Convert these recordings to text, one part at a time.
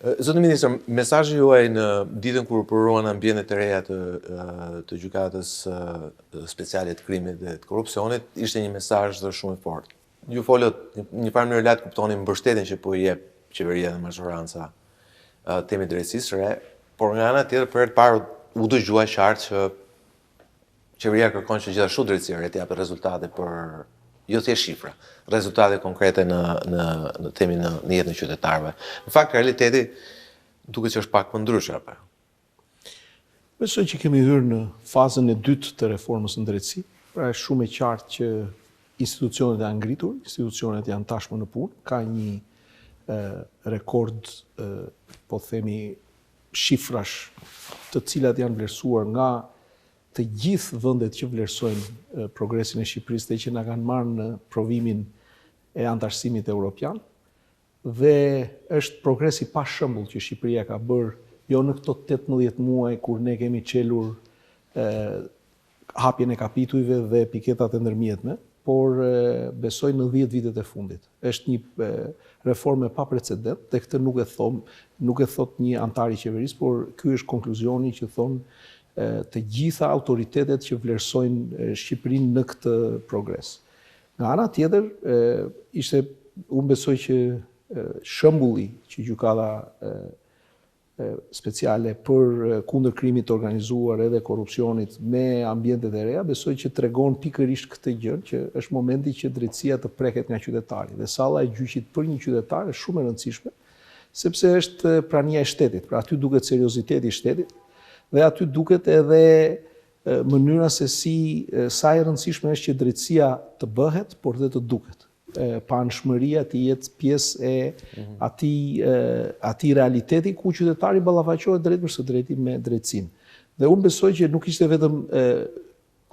Zotë Ministër, mesazhi juaj në ditën kur përruan ambientet e reja të gjykatës speciale të krimit dhe të korrupsionit, ishte një mesazh shumë i fortë. Ju folët një farë mënyrë lart kuptoni mbështetjen që po i jep qeveria dhe majoranca temit drejtësisë re, por nga ana tjetër për herë të parë u dëgjua qartë që qeveria kërkon që gjithashtu drejtësia të japë rezultate për jo thjesht shifra, rezultate konkrete në temin në jetën e qytetarëve. Në fakt, realiteti duket që është pak më ndryshe apo. Besoj që kemi hyrë në fazën e dytë të reformës në drejtësi. Pra është shumë e qartë që institucionet janë ngritur, institucionet janë tashmë në punë, ka një rekord, po themi, shifrash të cilat janë vlerësuar nga të gjithë vendet që vlerësojnë progresin e Shqipërisë dhe që na kanë marrë në provimin e antarësimit evropian, dhe është progresi pa shembull që Shqipëria ka bërë jo në këto 18 muaj kur ne kemi çelur hapjen e kapitujve dhe piketat e ndërmjetme, por besoj në 10 vitet e fundit. Është një reformë pa precedent, dhe këtë nuk e thot një antar i qeverisë, por ky është konkluzionii që thonë të gjitha autoritetet që vlerësojnë Shqipërinë në këtë progres. Nga ana tjetër, unë besoj që shembulli që gjykata speciale për kundër krimit të organizuar edhe korrupsionit me ambientet e reja, besoj që tregon pikërisht këtë gjë, që është momenti që drejtësia të preket nga qytetari. Dhe salla e gjyqit për një qytetar është shumë e rëndësishme, sepse është prania e shtetit, pra aty duket serioziteti i shtetit, dhe aty duket edhe mënyra se sa e rëndësishme është që drejtësia të bëhet, por dhe të duket. Panshmëria të jetë pjesë e atij realiteti ku qytetari ballafaqohet drejt për së drejti me drejtësinë. Dhe unë besoj që nuk ishte vetëm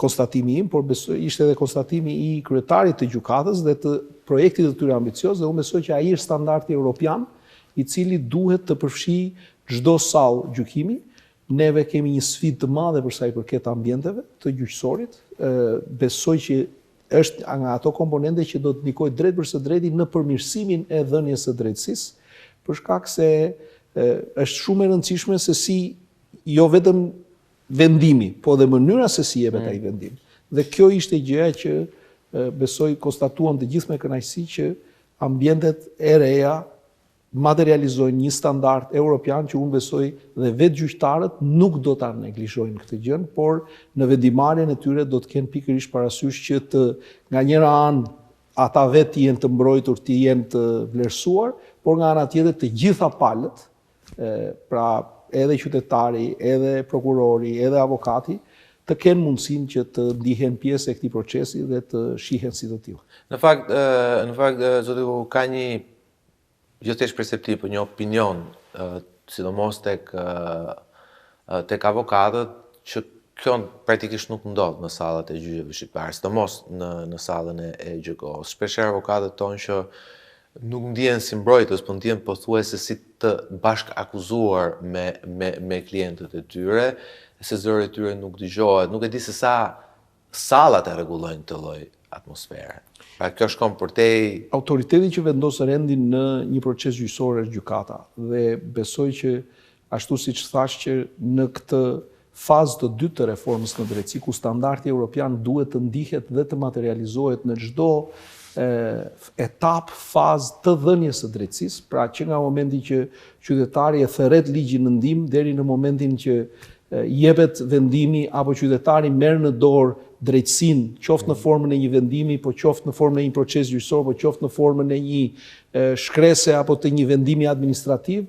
konstatimi im, por ishte edhe konstatimi i kryetarit të gjykatës dhe të projektit të tyre ambicioz, dhe unë besoj që ai është standardi evropian i cili duhet të përfshijë çdo sallë gjykimi. Neve kemi një sfidë të madhe për sa i përket ambienteve të gjyqësorit. Besoj që është nga ato komponente që do të ndikojë drejt për së drejti në përmirësimin e dhënies së drejtësisë, për shkak se është shumë e rëndësishme se si jo vetëm vendimi, po dhe mënyra se si jepet ai vendim. Dhe kjo ishte gjëja që besoj konstatuam të gjithë me kënaqësi, që ambientet e reja materializojnë një standard europian që unë besoj dhe vetë gjyqtarët nuk do ta neglizhojnë këtë gjë, por në vendimarrjen e tyre do të kenë pikërisht parasysh që nga njëra anë ata vetë të jenë të mbrojtur, të jenë të vlerësuar, por nga ana tjetër të gjitha palët, pra edhe qytetari, edhe prokurori, edhe avokati, të kenë mundësinë që të ndihen pjesë e këtij procesi dhe të shihen si të tillë. Në fakt, zoti ka një jo thjesht perceptiv, por një opinion, sidomos tek avokatët, që kjo praktikisht nuk ndodh në sallat e gjyqeve shqiptare, sidomos në sallën e gjykos. Shpeshherë avokatët thonë që nuk ndihen si mbrojtës, por ndihen pothuajse si të bashk akuzuar me klientët e tyre, se zëri i tyre nuk dëgjohet. Nuk e di se sa sallat e rregullojnë këtë lloj atmosfere. Pra kjo shkon përtej. Autoriteti që vendos rendin në një proces gjyqësor është gjykata, dhe besoj që ashtu siç thash që në këtë fazë të dytë të reformës në drejtësi, ku standardi evropian duhet të ndihet dhe të materializohet në çdo etapë, fazë të dhënies së drejtësisë, pra që nga momenti që qytetari e thërret ligjin në ndim deri në momentin që jepet vendimi apo qytetari merr në dorë drejtësinë, qoftë në formën e një vendimi, po qoftë në formën e një procesi gjyqësor, po qoftë në formën e një shkrese apo të një vendimi administrativ,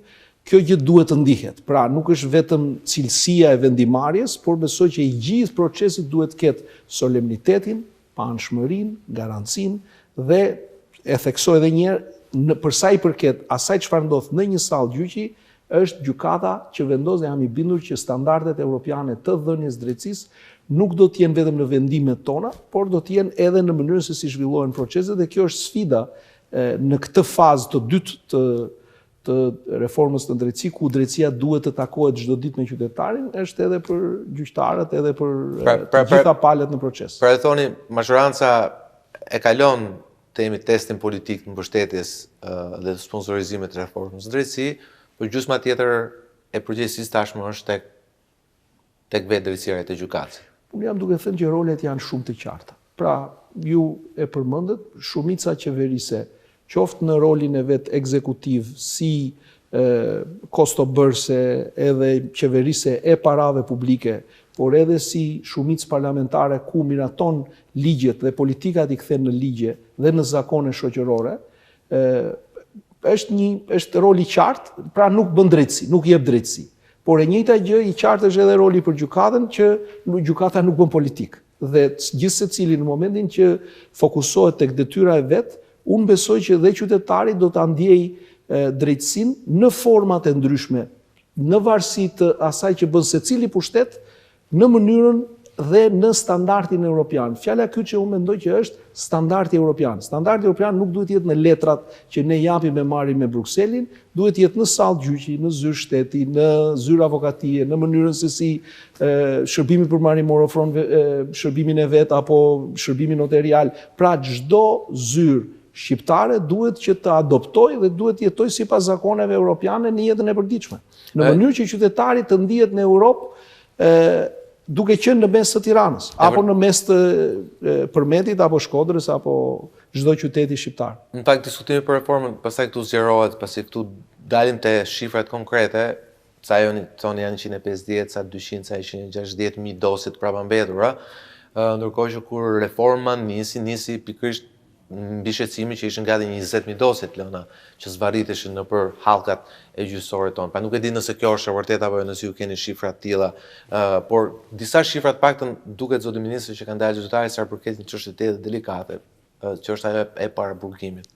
kjo gjë duhet të ndihet. Pra nuk është vetëm cilësia e vendimarrjes, por besoj që i gjithë procesi duhet të ketë solemnitetin, paanshmërinë, garancinë, dhe e theksoj edhe një herë, për sa i përket asaj çfarë ndodh në një sallë gjyqi, është gjykata që vendos, dhe jam i bindur që standardet evropiane të dhënies drejtësisë nuk do të jenë vetëm në vendimet tona, por do të jenë edhe në mënyrën se si zhvillohen proceset, dhe kjo është sfida në këtë fazë të dytë të reformës në drejtësi, ku drejtësia duhet të takohet çdo ditë me qytetarin, është edhe për gjyqtarët, edhe për të gjitha palët në proces. Pra e thoni, majoranca e kalon testin politik të mbështetjes dhe të sponsorizimit të reformës në drejtësi, por gjysma tjetër e përgjegjësisë tashmë është tek vetë drejtësia e gjykatës. Unë jam duke thënë që rolet janë shumë të qarta. Pra, ju e përmendët, shumica qeverise, qoftë në rolin e vet ekzekutiv, si kostobërse edhe qeverise e parave publike, por edhe si shumicë parlamentare ku miraton ligjet dhe politikat i kthen në ligje dhe në zakone shoqërore, është roli i qartë, pra nuk bën drejtësi, nuk jep drejtësi. Por e njëjta gjë i qartë është edhe roli për gjykatën, që gjykata nuk bën politikë. Dhe gjithë secili në momentin që fokusohet tek detyra e vet, unë besoj që dhe qytetari do ta ndjejë drejtësinë në format e ndryshme, në varësi të asaj që bën secili pushtet, në mënyrën dhe në standardin evropian. Fjala kyç që unë mendoj që është standardi evropian. Standardi evropian nuk duhet jetë në letrat që ne japim e marrim me Brukselin, duhet jetë në sallë gjyqi, në zyrë shteti, në zyrë avokatie, në mënyrën se si shërbimi përmarimor ofron shërbimin e vet apo shërbimin notarial. Pra çdo zyrë shqiptare duhet që të adoptojë dhe duhet të jetojë sipas zakoneve europiane në jetën e përditshme. Në mënyrë që qytetari të ndihet në Europë duke qenë në mes të Tiranës, apo në mes të Përmetit, apo Shkodrës, apo çdo qyteti shqiptar. Në fakt, diskutimi për reformën, pastaj këtu zgjerohet, pasi këtu dalim te shifrat konkrete, sa thoni janë 150, sa 200, sa 160.000 dosit prapambetura, ndërkohë që kur reforma nisi pikërisht mbi shqetësimin që ishin gati 20.000 dosit lëna që zvarriteshin nëpër hallkat e gjyqësorit tonë. Pa nuk e di nëse kjo është e vërtetë apo nëse ju keni shifra të tilla, por disa shifra të paktën duket zoti ministër që kanë dalë gjyqtarë sa përket një çështje të delikate, çështja e paraburgimit.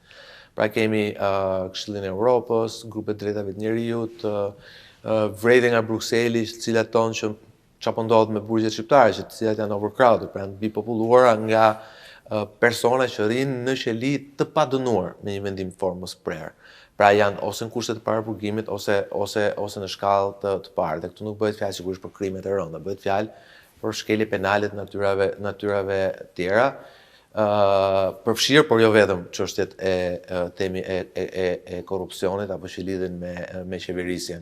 Pra kemi Këshillin e Europës, grupet drejtave të njerëzit, vërejtje nga Brukseli, të cilat tonë që çapo ndodh me burgjet shqiptare, që të cilat janë overcrowded, pra mbi populluara nga persona që rrinë në qeli të padënuar me një vendim formës prerë. Pra janë ose në kushtet të paraburgimit ose në shkallë të parë. Dhe këtu nuk bëhet fjalë sigurisht për krimet e rënda, bëhet fjalë për shkelje penale të natyrave tjera, përfshirë, por jo vetëm çështjet e korrupsionit apo që lidhen me qeverisjen.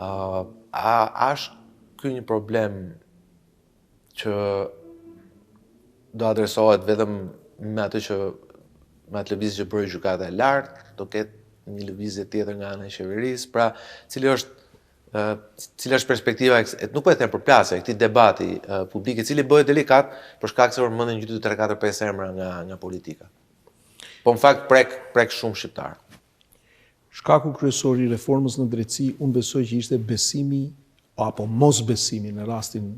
A është ky një problem që do adresohet vetëm me atë lëvizje që bëri gjykata e lartë, do ketë një lëvizje tjetër nga ana e qeverisë, pra cila është perspektiva, nuk po e them për plasje, këtij debati publik, i cili bëhet delikat për shkak se përmenden 1, 2, 3, 4, 5 emra nga politika. Po në fakt prek shumë shqiptar. Shkaku kryesor i reformës në drejtësi, unë besoj që ishte besimi apo mos besimi në rastin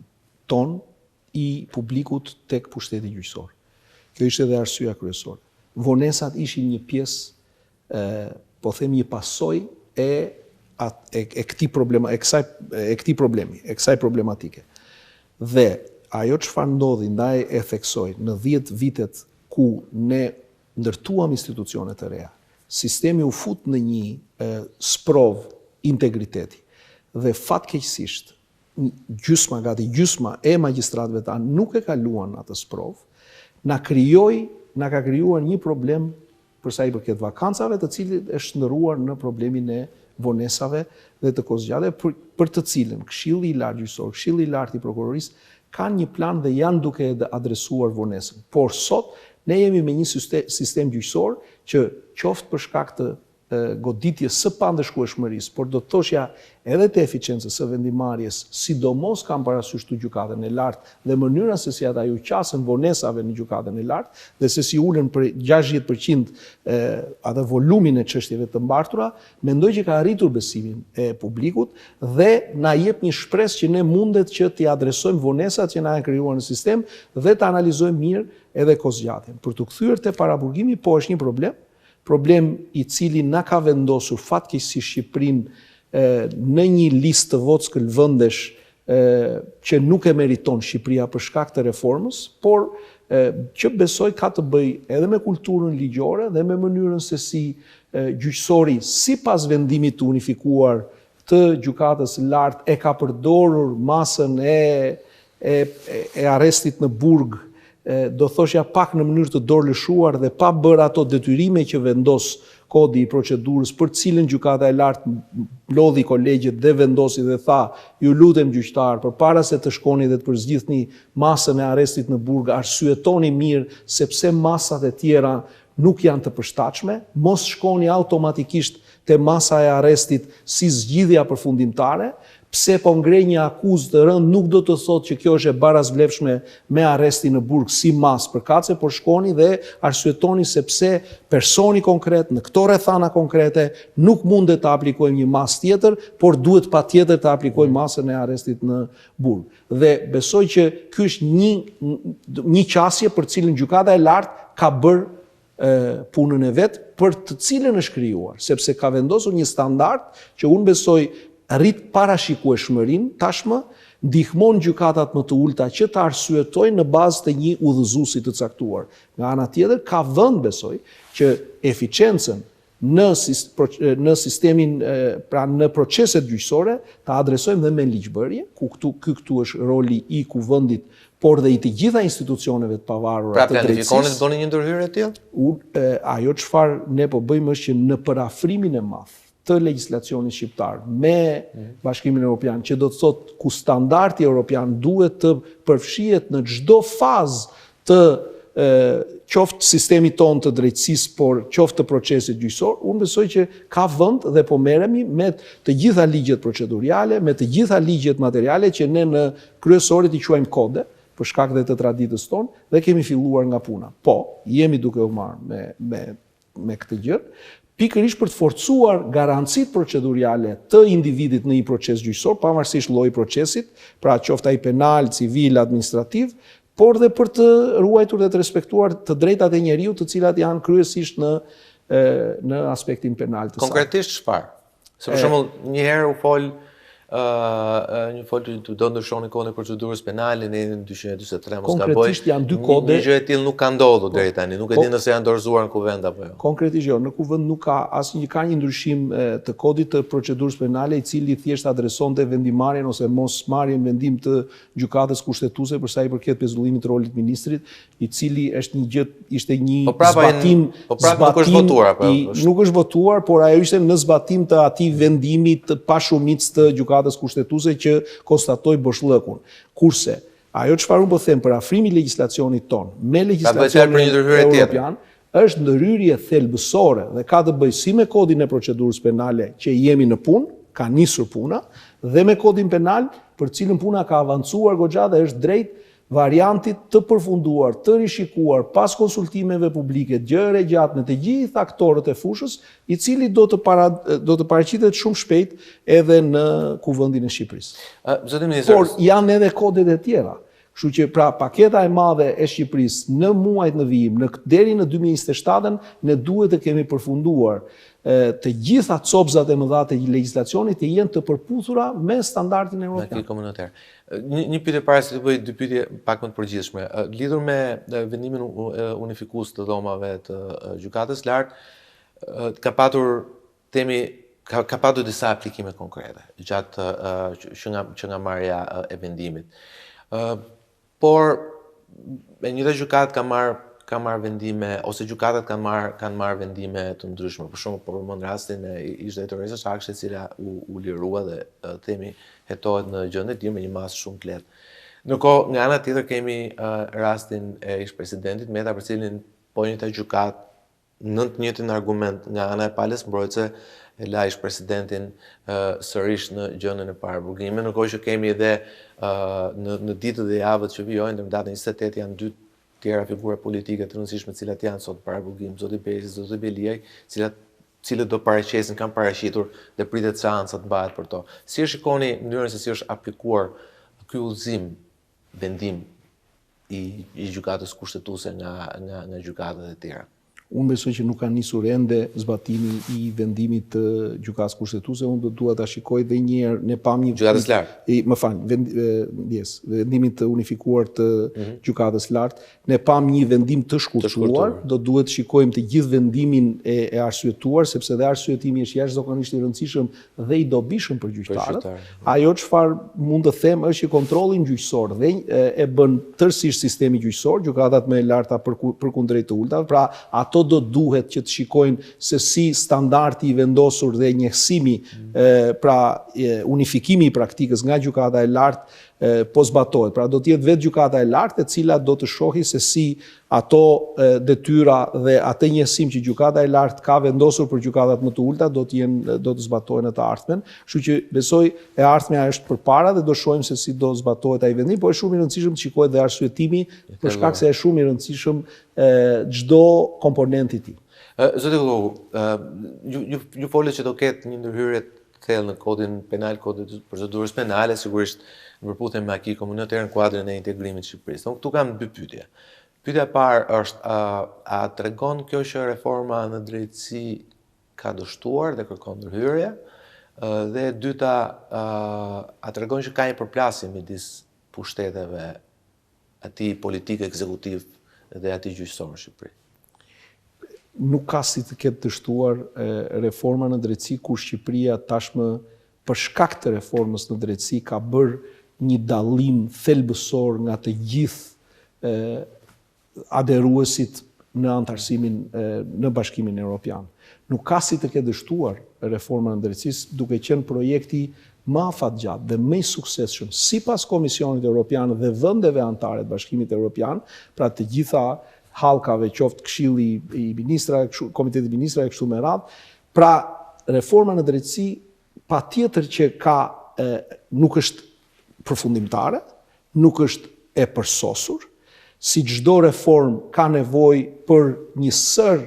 ton i publikut tek pushteti gjyqësor. Kjo ishte edhe arsyeja kryesore. Vonesat ishin një pjesë, po them një pasojë e këtij problemi, e kësaj problematike. Dhe ajo çfarë ndodhi ndaj e theksoj në 10 vitet ku ne ndërtuam institucione të reja, sistemi u fut në një sprov integriteti dhe fatkeqësisht gati gjysma e magjistratëve tanë nuk e kaluan atë sprov, na ka krijuar një problem për sa i përket vakancave, të cilit është shndërruar në problemin e vonesave dhe të kozgjate, për të cilën Këshilli i Lartë gjyqësor, Këshilli i Lartë i Prokurorisë kanë një plan dhe janë duke adresuar vonesën. Por sot ne jemi me një sistem gjyqësor që qoftë për shkak të goditjes së pandëshkueshmërisë, por do të thoshja edhe të eficiencës së vendimarrjes, sidomos kam parasysh të gjykatën e lartë dhe mënyra se si ata ju qasën vonesave në gjykatën e lartë dhe se si ulën për 60% atë volumin e çështjeve të mbartura, mendoj që ka arritur besimin e publikut dhe na jep një shpresë që ne mundet që t'i adresojmë vonesat që na janë krijuar në sistem dhe të analizojmë mirë edhe kozgjatjen. Për të kthyer te paraburgimi, po është një problem i cili na ka vendosur fatkeqësisht Shqipërinë në një listë të vockël vendesh që nuk e meriton Shqipëria për shkak të reformës, por që besoj ka të bëjë edhe me kulturën ligjore dhe me mënyrën se si gjyqësori sipas vendimit të unifikuar të gjykatës së lartë e ka përdorur masën e arrestit në burg, do thoshja pak në mënyrë të dorëlëshuar dhe pa bërë ato detyrime që vendos kodi i procedurës për cilën gjykata e lartë lodhi kolegjet dhe vendosi dhe tha, ju lutem gjyqtar, përpara se të shkoni dhe të përzgjidhni masën e arrestit në Burg, arsyetoni mirë sepse masat e tjera nuk janë të përshtatshme, mos shkoni automatikisht te masa e arrestit si zgjidhja përfundimtare. Pse po ngrej një akuzë të rëndë nuk do të thotë që kjo është e barazvlefshme me arrestin në Burg si mas përkatëse, por shkoni dhe arsyetoni sepse personi konkret në këto rrethana konkrete nuk mundet të aplikojmë një mas tjetër, por duhet patjetër të aplikojmë masën e arrestit në Burg. Dhe besoj që ky është një qasje për cilën gjykata e lartë ka bërë punën e vet, për të cilën është krijuar, sepse ka vendosur një standard që unë besoj rrit parashikueshmërinë tashmë, ndihmon gjykatat më të ulta që të arsyetojnë në bazë të një udhëzuesi të caktuar. Nga ana tjetër ka vend besoj që eficiencën në sistemin, pra në proceset gjyqësore ta adresojmë dhe me ligjbërje, ku këtu është roli i kuvendit, por dhe i të gjitha institucioneve të pavarura të drejtësisë. Pra planifikoni të bëni një ndërhyrje të tillë? Ajo çfarë ne po bëjmë është që në përafrimin e madh të legjislacionit shqiptar me Bashkimin Evropian, që do të thotë ku standardi evropian duhet të përfshihet në çdo fazë të qoftë sistemi tonë të drejtësisë, por qoftë të procesit gjyqësor, unë besoj që ka vend dhe po merremi me të gjitha ligjet proceduriale, me të gjitha ligjet materiale që ne në kryesorit i quajmë kode, për shkak dhe të traditës tonë, dhe kemi filluar nga puna. Po, jemi duke u marrë me këtë gjë, pikërisht për të forcuar garancitë proceduriale të individit në një proces gjyqësor, pavarësisht llojit procesit, pra qoftë ai penal, civil, administrativ, por dhe për të ruajtur dhe të respektuar të drejtat e njeriut, të cilat janë kryesisht në aspektin penal të saj. Konkretisht çfarë? Se për shembull, një herë u fol të do ndryshoni kohën e procedurës penale në 243 mos gaboj. Konkretisht janë dy kode. Një gjë e tillë nuk ka ndodhur deri tani, nuk e di nëse janë dorëzuar në kuvend apo jo. Konkretisht jo, në kuvend nuk ka asnjë, ka një ndryshim të kodit të procedurës penale i cili thjesht adresonte vendimarrjen ose mosmarrjen vendim të gjykatës kushtetuese për sa i përket pezullimit të rolit ministrit, i cili është një gjë, ishte një zbatim. Po prapë nuk është votuar apo? Nuk është votuar, por ajo ishte në zbatim të atij vendimi të pashumitës të gjykatës kushtetuese që konstatoi boshllëkun. Kurse ajo çfarë unë po them për afrimin e legjislacionit ton me legjislacionin evropian është ndërhyrje thelbësore dhe ka të bëjë si me kodin e procedurës penale që jemi në punë, ka nisur puna, dhe me kodin penal për cilën puna ka avancuar goxha dhe është drejt variantit të përfunduar, të rishikuar pas konsultimeve publike, gjëre gjatë në të gjithë aktorët e fushës, i cili do të paraqitet shumë shpejt edhe në kuvendin e Shqipërisë. Por janë edhe kodet e tjera. Kështu që pra paketa e madhe e Shqipërisë në muajt në vijim, deri në 2027, ne duhet të kemi përfunduar të gjitha copzat e mëdha të legjislacionit të jenë të përputhura me standardin evropian. Akti komunitar. Një pyetje para se të bëj dy pyetje pak më të përgjithshme. Lidhur me vendimin unifikues të dhomave të gjykatës lartë, ka patur disa aplikime konkrete gjatë që nga marrja e vendimit. Por e njëjta gjykatë ka marrë vendime, ose gjykatat kanë marrë vendime të ndryshme. Për shembull, po përmend rastin e ish drejtorese Shakshi, e cila u lirua dhe themi hetohet në gjendje të një masë shumë të lehtë. Ndërkohë, nga ana tjetër kemi rastin e ish presidentit Meta, për cilin po njëjta gjykatë në të njëjtin argument nga ana e palës mbrojtëse e la ish presidentin sërish në gjendjen e parë burgime, ndërkohë që kemi edhe në ditët dhe javët që vijojnë, në datën 28 janë dy tjera figura politike të rëndësishme, cilat janë sot para burgimit, zoti Berisha, zoti Beliaj, cilët do paraqesin, kanë paraqitur dhe pritet seanca të bëhet për to. Si e shikoni mënyrën se si është aplikuar ky udhëzim, vendim i gjykatës kushtetuese nga gjykatat e tjera? Unë besoj që nuk ka nisur ende zbatimi i vendimit të gjykatës kushtetuese. Unë dua ta shikoj edhe një herë, ne pam një gjykatës lartë. Më fal, vendimit të unifikuar të gjykatës lartë, ne pam një vendim të shkurtuar, do duhet shikojmë të gjithë vendimin e arsyetuar, sepse dhe arsyetimi është jashtëzakonisht i rëndësishëm dhe i dobishëm për gjyqtarët. Ajo çfarë mund të them është që kontrollin gjyqësor dhe e bën tërësisht sistemi gjyqësor, gjykatat më e larta përkundrejt të ulta, pra ato ato do duhet që të shikojnë se si standardi i vendosur dhe njësimi, pra unifikimi i praktikës nga gjykata e lartë po zbatohet. Pra do t'jetë vetë gjykata e lartë e cila do të shohi se si ato detyra dhe atë njësim që gjykata e lartë ka vendosur për gjykatat më të ulta do të zbatohen në të ardhmen. Kështu që besoj e ardhmja është përpara dhe do shohim se si do zbatohet ai vendim, por është shumë i rëndësishëm të shikohet dhe arsyetimi për shkak se është shumë i rëndësishëm çdo komponent i tij. Zoti Llogu, ju folët që do ketë një ndërhyrje të thellë në kodin penal, kodin e procedurës penale, sigurisht në përputhje me acquis communautaire në kuadrin e integrimit të Shqipërisë. Këtu kam dy pyetje. Pyetja e parë është a tregon kjo që reforma në drejtësi ka dështuar dhe kërkon ndërhyrje? Dhe e dyta, a tregon që ka një përplasje midis pushteteve atij politik ekzekutiv dhe atij gjyqësor në Shqipëri? Nuk ka si të ketë dështuar reforma në drejtësi kur Shqipëria tashmë për shkak të reformës në drejtësi ka bërë një dallim thelbësor nga të gjithë aderuesit në antarësimin në Bashkimin Evropian. Nuk ka si të ketë dështuar reforma në drejtësisë duke qenë projekti më afatgjatë dhe më i suksesshëm sipas Komisionit Evropian dhe vendeve anëtare të Bashkimit Evropian, pra të gjitha hallkave, qoftë Këshilli i Ministrave, Komiteti i Ministrave kështu me radhë. Pra, reforma në drejtësi patjetër që nuk është përfundimtare, nuk është e përsosur, si çdo reform ka nevojë për një sër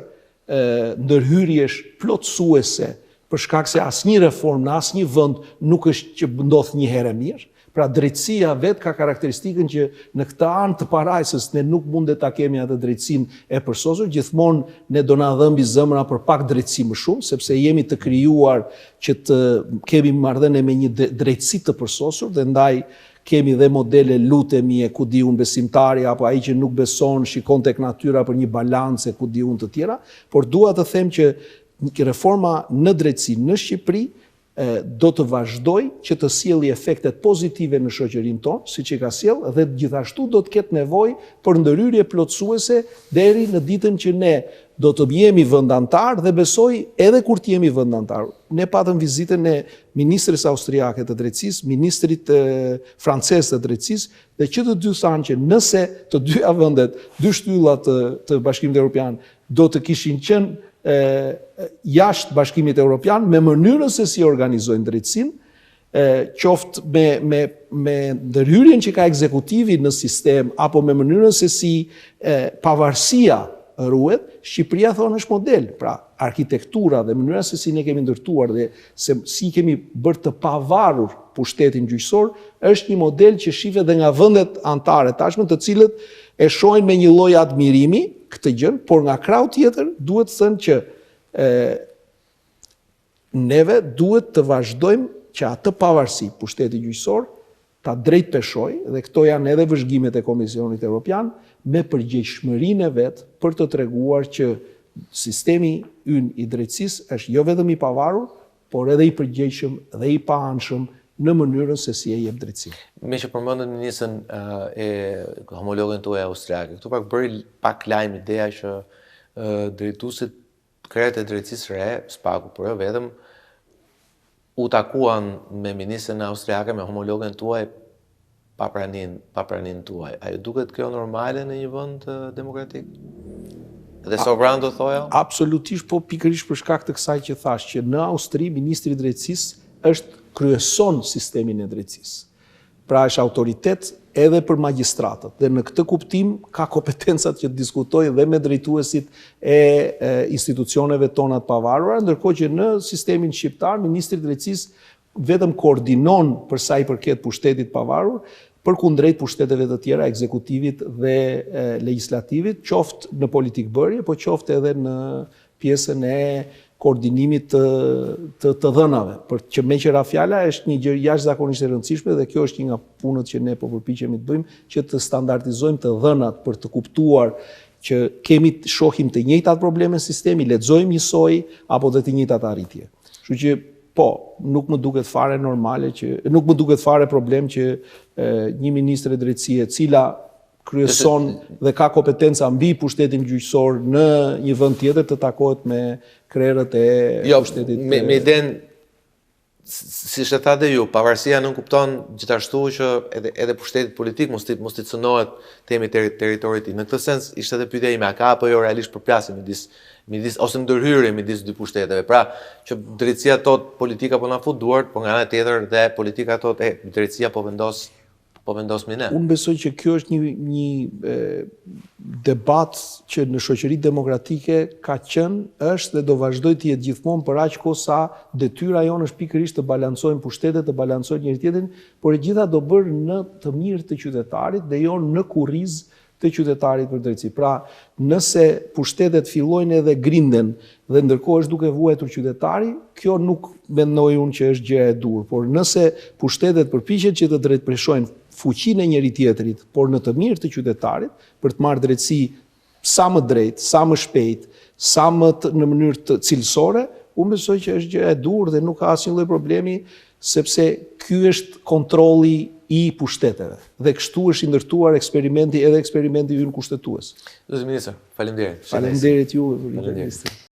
ndërhyrjesh plotësuese, për shkak se asnjë reform në asnjë vend nuk është që ndodh një herë mirë. Pra drejtësia vetë ka karakteristikën që në këtë anë të parajsës ne nuk mundet ta kemi atë drejtësinë e përsosur, gjithmonë ne do na dhëmbi zemra për pak drejtësi më shumë, sepse jemi të krijuar që të kemi marrëdhënie me një drejtësi të përsosur dhe ndaj kemi dhe modele lutemi e ku di unë besimtari apo ai që nuk beson shikon tek natyra për një balancë e ku di unë të tjera, por dua të them që reforma në drejtësi në Shqipëri do të vazhdoj që të sjellë efektet pozitive në shoqërinë tonë, siç e ka sjellë, dhe gjithashtu do të ketë nevojë për ndërhyrje plotësuese deri në ditën që ne do të jemi vend antar dhe besoj edhe kur të jemi vend antar. Ne patëm vizitën e ministres austriake të drejtësisë, ministrit francez të drejtësisë, dhe që të dy thanë që nëse të dyja vendet, dy shtyllat të Bashkimit Evropian do të kishin qenë jashtë Bashkimit Evropian me mënyrën se si organizojnë drejtësinë, qoftë me ndërhyrjen që ka ekzekutivi në sistem apo me mënyrën se si pavarësia ruhet, Shqipëria thonë është model. Pra, arkitektura dhe mënyra se si ne kemi ndërtuar dhe se si kemi bërë të pavarur pushtetin gjyqësor është një model që shihet edhe nga vendet anëtare tashmë, të cilët e shohin me një lloj admirimi këtë gjën, por nga krau tjetër duhet të thënë që neve duhet të vazhdojmë që atë pavarësi pushteti gjyqësor ta drejtpeshoj, dhe këto janë edhe vëzhgimet e Komisionit Evropian, me përgjegjshmërinë e vet për të treguar që sistemi ynë i drejtësisë është jo vetëm i pavarur, por edhe i përgjegjshëm dhe i paanshëm në mënyrën se si e jep drejtësinë. Me që përmendën nisën e homologën tuaj austriake, këtu bëri pak lajm ideja që drejtuesit krejt e drejtësisë re, SPAK-u, por jo vetëm, u takuan me ministrin austriake, me homologën tuaj, pa pranin tuaj. A ju duket kjo normale në një vend demokratik? Dhe sovran do thoja? Absolutisht, po pikërisht për shkak të kësaj që thash, që në Austri ministri i drejtësisë është kryeson sistemin e drejtësisë. Pra është autoritet edhe për magjistratët. Dhe në këtë kuptim ka kompetencat që të diskutojë dhe me drejtuesit e institucioneve tona të pavarura, ndërkohë që në sistemin shqiptar ministri i drejtësisë vetëm koordinon për sa i përket pushtetit pavarur, përkundrejt pushteteve të tjera, ekzekutivit dhe legjislativit, qoftë në politikbërje, po qoftë edhe në pjesën e koordinimit të dhënave. Për që me qëra fjala është një gjë jashtëzakonisht e rëndësishme dhe kjo është një nga punët që ne po përpiqemi të bëjmë, që të standardizojmë të dhënat për të kuptuar që shohim të njëjtat probleme në sistemi, lexojmë njësoj apo dhe të njëjtat arritje. Kështu që po, nuk më duket fare normale nuk më duket fare problem që një ministre drejtësie, cila kryeson dhe ka kompetenca mbi pushtetin gjyqësor në një vend tjetër të takohet me krerët e pushtetit. Me idenë, si që thate ju, pavarësia nuk kupton gjithashtu që edhe pushtetit politik mos t'i cënohet temi territorit. Në këtë sens, ishte edhe pyetja ime, a ka apo jo realisht përplasje midis ose ndërhyrje midis dy pushteteve. Pra, që drejtësia thot politika po na fut duart, por nga ana tjetër dhe politika thot drejtësia po vendos mine. Unë besoj që kjo është një debat që në shoqëritë demokratike ka qenë, është dhe do vazhdoj të jetë gjithmonë për aq kohë sa detyra jonë është pikërisht të balancojmë pushtetet, të balancojmë njëri tjetrin, por e gjitha do bërë në të mirë të qytetarit dhe jo në kurriz të qytetarit për drejtësi. Pra, nëse pushtetet fillojnë edhe grinden dhe ndërkohë është duke vuajtur qytetari, kjo nuk mendoj unë që është gjë e dur, por nëse pushtetet përpiqen që të drejtpërshojnë fuqinë e njëri tjetrit, por në të mirë të qytetarit, për të marrë drejtësi sa më drejt, sa më shpejt, sa më në mënyrë të cilësore, unë besoj që është gjë e dur dhe nuk ka asnjë lloj problemi, sepse ky është kontrolli i pushteteve. Dhe kështu është i ndërtuar eksperimenti ynë kushtetues. Zoti ministër, faleminderit. Faleminderit juve për intervistën.